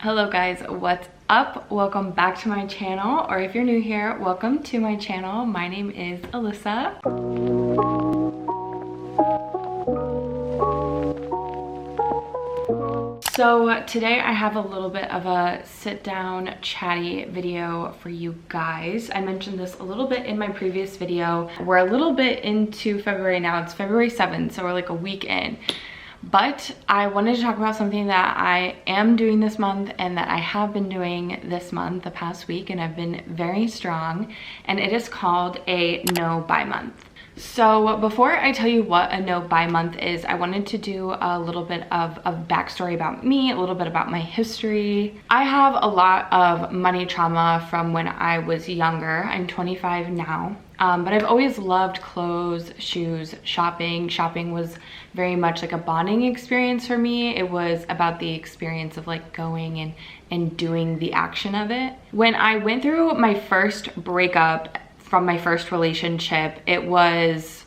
Hello guys, what's up? Welcome back to my channel, or if you're new here, welcome to my channel. My name is Alyssa. So today I have a little bit of a sit down chatty video for you guys. I mentioned this a little bit in my previous video. We're a little bit into February now. It's February 7th, so we're like a week in. But I wanted to talk about something that I am doing this month and that I have been doing this month, the past week, and I've been very strong, and it is called a no buy month. So before I tell you what a no buy month is, I wanted to do a little bit of backstory about me, a little bit about my history. I have a lot of money trauma from when I was younger. I'm 25 now. But I've always loved clothes, shoes, shopping. Shopping was very much like a bonding experience for me. It was about the experience of like going and doing the action of it. When I went through my first breakup from my first relationship, I was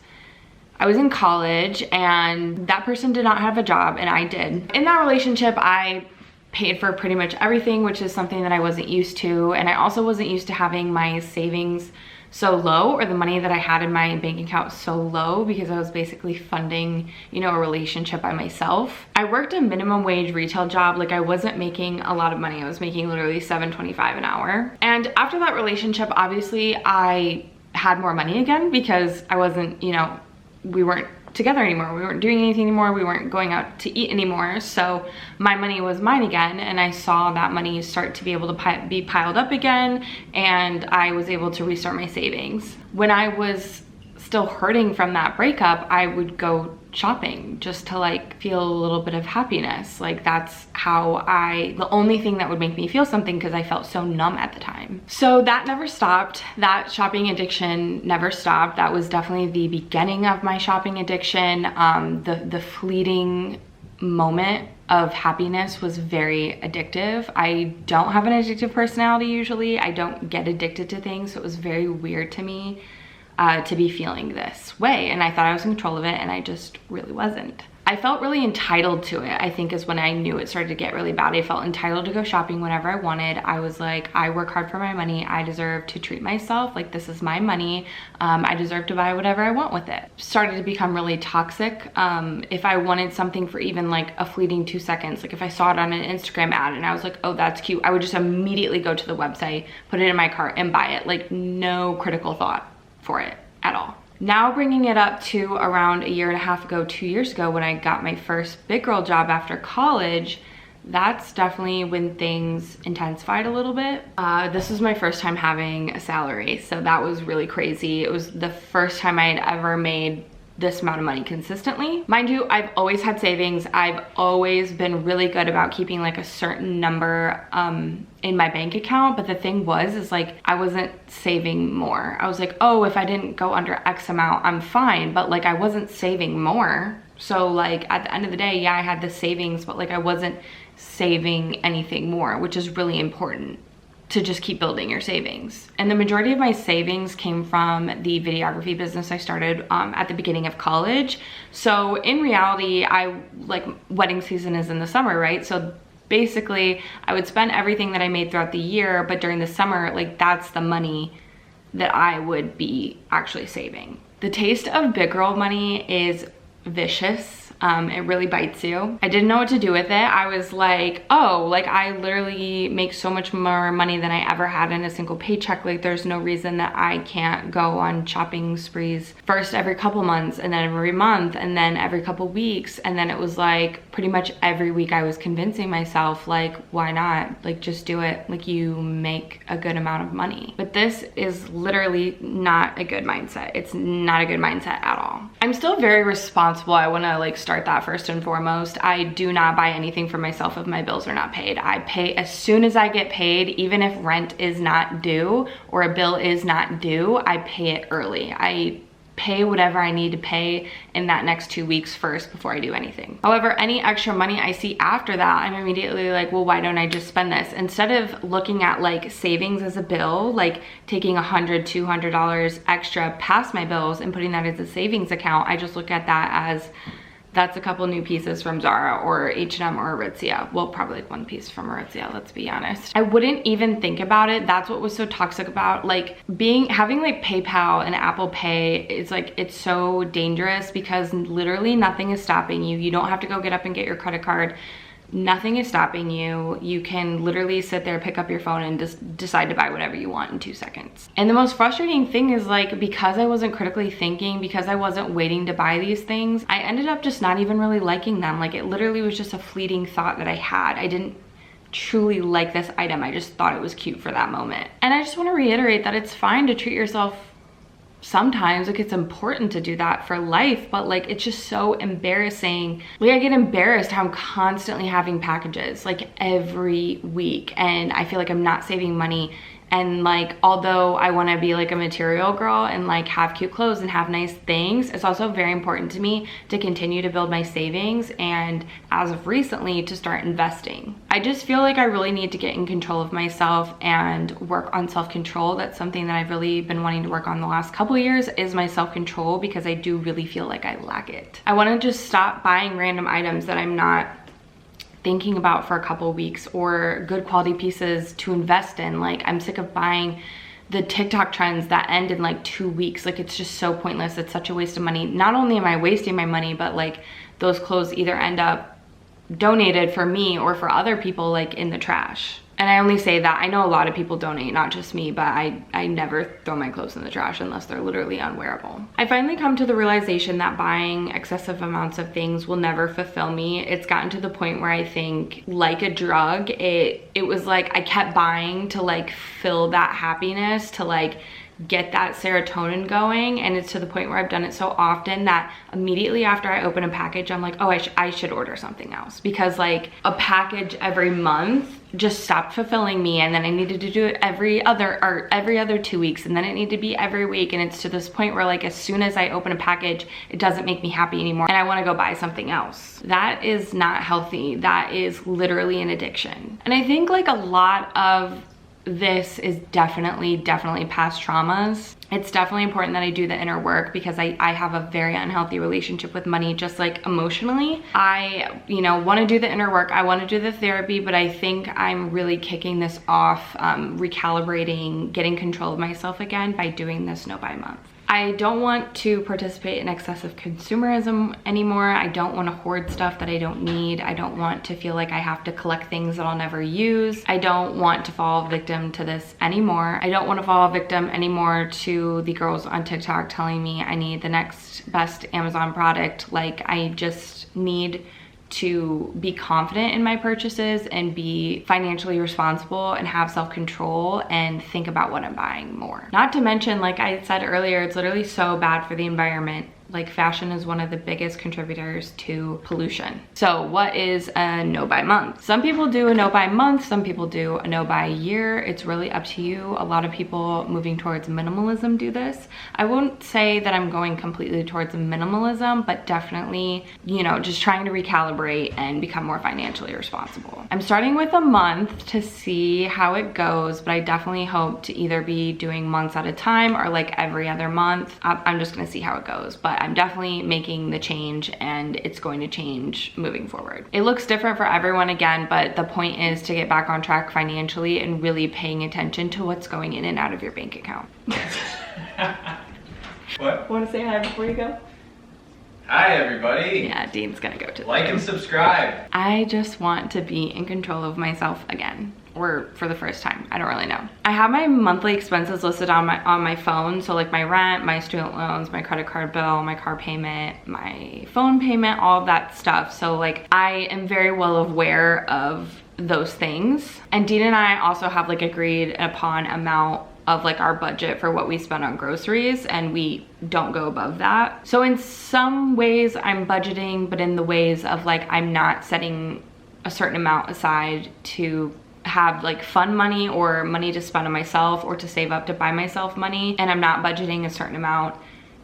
in college and that person did not have a job and I did. In that relationship, I paid for pretty much everything, which is something that I wasn't used to. And I also wasn't used to having my savings so low, or the money that I had in my bank account so low, because I was basically funding, you know, a relationship by myself. I worked a minimum wage retail job. Like, I wasn't making a lot of money. I was making literally $7.25 an hour. And after that relationship, obviously I had more money again because I wasn't, you know, we weren't together anymore. We weren't doing anything anymore. We weren't going out to eat anymore. So my money was mine again, and I saw that money start to be able to be piled up again, and I was able to restart my savings. When I was still hurting from that breakup, I would go shopping just to like feel a little bit of happiness. Like, that's how the only thing that would make me feel something, because I felt so numb at the time. So that never stopped. That shopping addiction never stopped. That was definitely the beginning of my shopping addiction. The fleeting moment of happiness was very addictive. I don't have an addictive personality usually. I don't get addicted to things, so it was very weird to me to be feeling this way, and I thought I was in control of it, and I just really wasn't. I felt really entitled to it, I think, is when I knew it started to get really bad. I felt entitled to go shopping whenever I wanted. I was like, I work hard for my money. I deserve to treat myself like this is my money. I deserve to buy whatever I want with it. Started to become really toxic. If I wanted something for even like a fleeting 2 seconds, like if I saw it on an Instagram ad and I was like, oh, that's cute, I would just immediately go to the website, put it in my cart, and buy it. Like, no critical thought for it at all. Now bringing it up to around a year and a half ago, 2 years ago, when I got my first big girl job after college, that's definitely when things intensified a little bit. This was my first time having a salary, so that was really crazy. It was the first time I had ever made this amount of money consistently. Mind you, I've always had savings. I've always been really good about keeping like a certain number in my bank account, but the thing is like, I wasn't saving more. I was like, oh, if I didn't go under X amount, I'm fine, but like, I wasn't saving more. So like, at the end of the day, yeah, I had the savings, but like, I wasn't saving anything more, which is really important, to just keep building your savings. And the majority of my savings came from the videography business I started at the beginning of college. So in reality, wedding season is in the summer, right? So basically I would spend everything that I made throughout the year, but during the summer, like, that's the money that I would be actually saving. The taste of big girl money is vicious. It really bites you. I didn't know what to do with it. I was like, oh, like, I literally make so much more money than I ever had in a single paycheck. Like, there's no reason that I can't go on shopping sprees first every couple months, and then every month, and then every couple weeks. And then it was like pretty much every week I was convincing myself, like, why not? Like, just do it. Like, you make a good amount of money. But this is literally not a good mindset. It's not a good mindset at all. I'm still very responsible. I want to like start that first and foremost. I do not buy anything for myself if my bills are not paid. I pay as soon as I get paid. Even if rent is not due or a bill is not due, I pay it early. I pay whatever I need to pay in that next 2 weeks first before I do anything. However, any extra money I see after that, I'm immediately like, well, why don't I just spend this? Instead of looking at like savings as a bill, like taking $100, $200 extra past my bills and putting that as a savings account, I just look at that as that's a couple new pieces from Zara or H&M or Aritzia. Well, probably like one piece from Aritzia, let's be honest. I wouldn't even think about it. That's what was so toxic about like having like PayPal and Apple Pay. It's like, it's so dangerous because literally nothing is stopping you. You don't have to go get up and get your credit card. Nothing is stopping you. You can literally sit there, pick up your phone and just decide to buy whatever you want in 2 seconds. And the most frustrating thing is like, because I wasn't critically thinking, because I wasn't waiting to buy these things, I ended up just not even really liking them. Like it literally was just a fleeting thought that I had. I didn't truly like this item. I just thought it was cute for that moment. And I just want to reiterate that it's fine to treat yourself sometimes. Like it's important to do that for life, but like it's just so embarrassing. Like I get embarrassed how I'm constantly having packages like every week, and I feel like I'm not saving money. And like, although I want to be like a material girl and like have cute clothes and have nice things, it's also very important to me to continue to build my savings and as of recently to start investing. I just feel like I really need to get in control of myself and work on self-control. That's something that I've really been wanting to work on the last couple of years, is my self-control, because I do really feel like I lack it. I want to just stop buying random items that I'm not thinking about for a couple weeks, or good quality pieces to invest in. Like I'm sick of buying the TikTok trends that end in like 2 weeks. Like it's just so pointless. It's such a waste of money. Not only am I wasting my money, but like those clothes either end up donated for me or for other people like in the trash. And I only say that, I know a lot of people donate, not just me, but I never throw my clothes in the trash unless they're literally unwearable. I finally come to the realization that buying excessive amounts of things will never fulfill me. It's gotten to the point where I think, like a drug, it was like I kept buying to like fill that happiness, to like get that serotonin going, and it's to the point where I've done it so often that immediately after I open a package, I'm like, oh, I should order something else, because like a package every month just stopped fulfilling me, and then I needed to do it every other 2 weeks, and then it needed to be every week, and it's to this point where like as soon as I open a package, it doesn't make me happy anymore and I want to go buy something else. That is not healthy. That is literally an addiction. And I think like a lot of this is definitely past traumas. It's definitely important that I do the inner work, because I have a very unhealthy relationship with money, just like emotionally. I, want to do the inner work. I want to do the therapy, but I think I'm really kicking this off, recalibrating, getting control of myself again by doing this no buy month. I don't want to participate in excessive consumerism anymore. I don't want to hoard stuff that I don't need. I don't want to feel like I have to collect things that I'll never use. I don't want to fall victim to this anymore. I don't want to fall victim anymore to the girls on TikTok telling me I need the next best Amazon product. Like, I just need to be confident in my purchases and be financially responsible and have self-control and think about what I'm buying more. Not to mention, like I said earlier, it's literally so bad for the environment. Like, fashion is one of the biggest contributors to pollution. So what is a no buy month? Some people do a no buy month, some people do a no buy year. It's really up to you. A lot of people moving towards minimalism do this. I won't say that I'm going completely towards minimalism, but definitely, just trying to recalibrate and become more financially responsible. I'm starting with a month to see how it goes, but I definitely hope to either be doing months at a time or like every other month. I'm just gonna see how it goes, but I'm definitely making the change, and it's going to change moving forward. It looks different for everyone again, but the point is to get back on track financially and really paying attention to what's going in and out of your bank account. What? Want to say hi before you go? Hi everybody. Yeah, Dean's gonna go to the like and subscribe. I just want to be in control of myself again. Or for the first time, I don't really know. I have my monthly expenses listed on my phone. So like my rent, my student loans, my credit card bill, my car payment, my phone payment, all of that stuff. So like I am very well aware of those things. And Dean and I also have like agreed upon amount of like our budget for what we spend on groceries, and we don't go above that. So in some ways I'm budgeting, but in the ways of like I'm not setting a certain amount aside to have like fun money or money to spend on myself or to save up to buy myself money, and I'm not budgeting a certain amount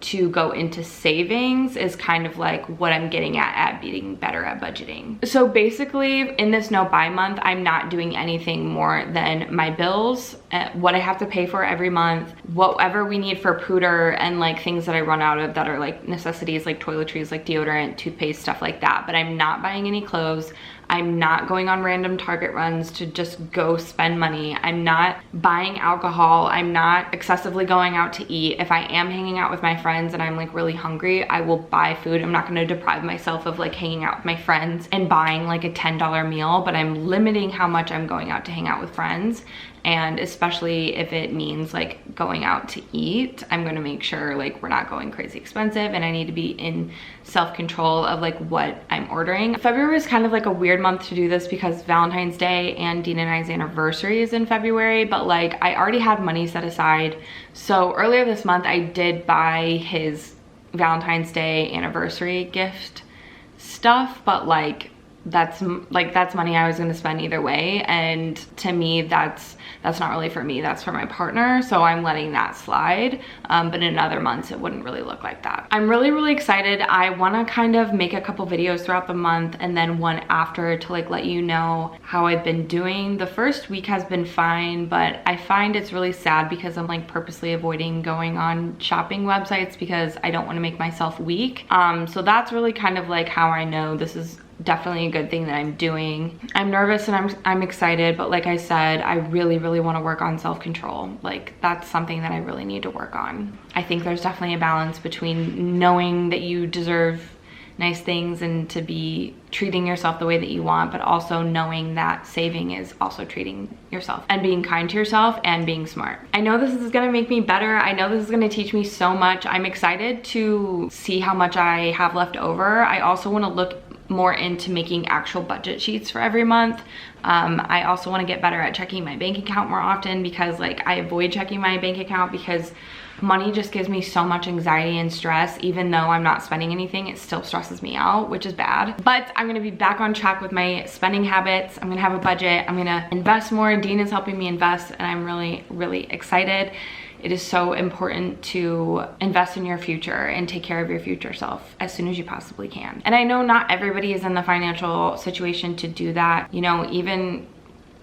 to go into savings is kind of like what I'm getting at being better at budgeting. So basically in this no buy month, I'm not doing anything more than my bills, what I have to pay for every month, whatever we need for pooter, and like things that I run out of that are like necessities, like toiletries, like deodorant, toothpaste, stuff like that. But I'm not buying any clothes. I'm not going on random Target runs to just go spend money. I'm not buying alcohol. I'm not excessively going out to eat. If I am hanging out with my friends and I'm like really hungry, I will buy food. I'm not gonna deprive myself of like hanging out with my friends and buying like a $10 meal, but I'm limiting how much I'm going out to hang out with friends. And especially if it means like going out to eat, I'm gonna make sure like we're not going crazy expensive, and I need to be in self-control of like what I'm ordering. February is kind of like a weird month to do this because Valentine's Day and Dean and I's anniversary is in February, but like I already had money set aside. So earlier this month I did buy his Valentine's Day anniversary gift stuff, but like that's money I was gonna spend either way, and to me that's not really for me, that's for my partner, so I'm letting that slide. But in other months it wouldn't really look like that. I'm really excited. I want to kind of make a couple videos throughout the month and then one after to like let you know how I've been doing. The first week has been fine, but I find it's really sad because I'm like purposely avoiding going on shopping websites because I don't want to make myself weak. So that's really kind of like how I know this is definitely a good thing that I'm doing. I'm nervous and I'm excited, but like I said, I really want to work on self-control. Like that's something that I really need to work on. I think there's definitely a balance between knowing that you deserve nice things and to be treating yourself the way that you want, but also knowing that saving is also treating yourself and being kind to yourself and being smart. I know this is gonna make me better. I know this is gonna teach me so much. I'm excited to see how much I have left over. I also want to look more into making actual budget sheets for every month. I also want to get better at checking my bank account more often because like I avoid checking my bank account because money just gives me so much anxiety and stress. Even though I'm not spending anything, it still stresses me out, which is bad. But I'm gonna be back on track with my spending habits. I'm gonna have a budget. I'm gonna invest more. Dean is helping me invest and I'm really excited. It is so important to invest in your future and take care of your future self as soon as you possibly can. And I know not everybody is in the financial situation to do that. You know, even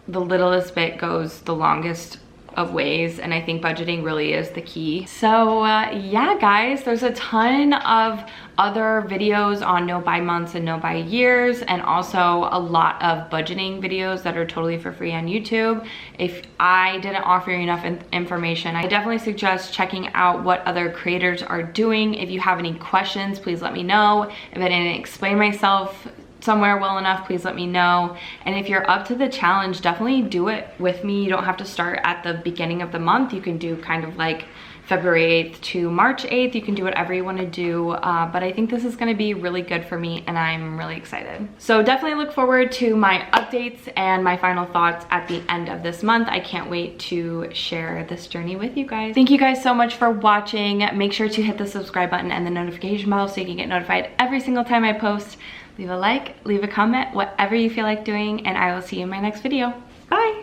the littlest bit goes the longest of ways, and I think budgeting really is the key. So yeah guys, there's a ton of other videos on no buy months and no buy years, and also a lot of budgeting videos that are totally for free on YouTube. If I didn't offer you enough information, I definitely suggest checking out what other creators are doing. If you have any questions, please let me know. If I didn't explain myself somewhere well enough, please let me know. And if you're up to the challenge, definitely do it with me. You don't have to start at the beginning of the month. You can do kind of like February 8th to March 8th. You can do whatever you want to do, but I think this is going to be really good for me and I'm really excited. So definitely look forward to my updates and my final thoughts at the end of this month. I can't wait to share this journey with you guys. Thank you guys so much for watching. Make sure to hit the subscribe button and the notification bell so you can get notified every single time I post. Leave a like, leave a comment, whatever you feel like doing, and I will see you in my next video. Bye!